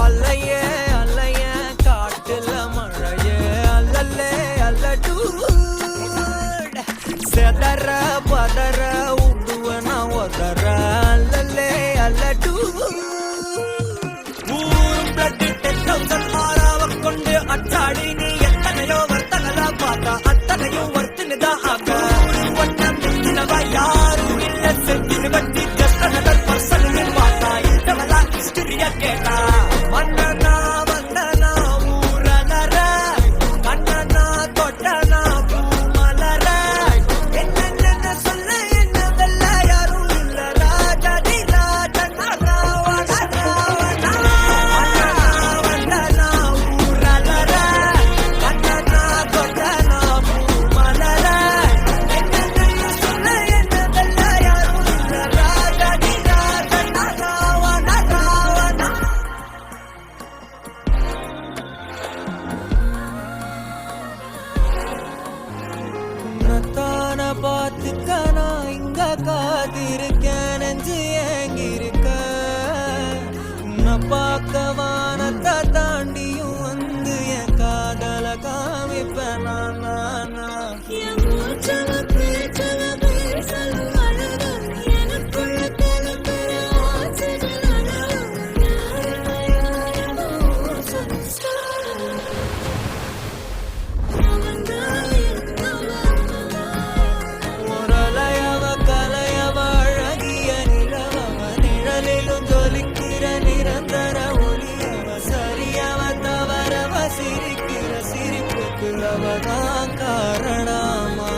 அலையே அலைய காட்டுல மழையே அல்லல்லே அல்லடு செதற பதற உடுவன ஒதற அல்லல்லே அல்லடு ஊரும் பிளட் 10,000 ஆறாவ கொண்டு அச்சாடி நீ எத்தனையோ வர்த்தகலா பார்த்தா அத்தனையும் வர்த்தினுதான் ஆக ஒன்னம் நிலவா யாரும் இல்ல செஞ்சிரு வட்டி just another person பார்த்தா இந்தவளா ஹிஸ்டரியா கேட்டா மன்னனா வந்தனா ஊரலர கண்ணனா தொட்டனா பூமலர என்ன சொல்ல என்ன வெல்ல யாரும் இல்ல ராஜாதி ராஜனா ராவண ராவணா வந்தனா ஊரலர கண்ணனா தொட்டனா பூமலர என்ன சொல்ல என்ன வெல்ல யாரும் இல்ல ராஜாதி ராஜனா ராவண ராவணா உன்னத்தான பார்த்துக்க நான் இங்க காத்திருக்கேன் நெஞ்சு ஏங்கிருக்க உன்னை பார்க்க வானத்தை தாண்டியும் வந்து என் காதல காமிப்பேன் நான் என் மூச்சல பேச்சல பேசலும் அழகும் எனக்குள்ள தெலுங்குற ஆசைகள் அழகும் யாரோ சன்ஸ்டார் முரளையவ கலையவ அழகிய நிலவவ நிழலிலும் ஜொலிக்கிற நிரந்தர ஒளியவ சரியவ தவறவ சிரிக்கிற சிரிப்புக்கு அவதான் காரணமா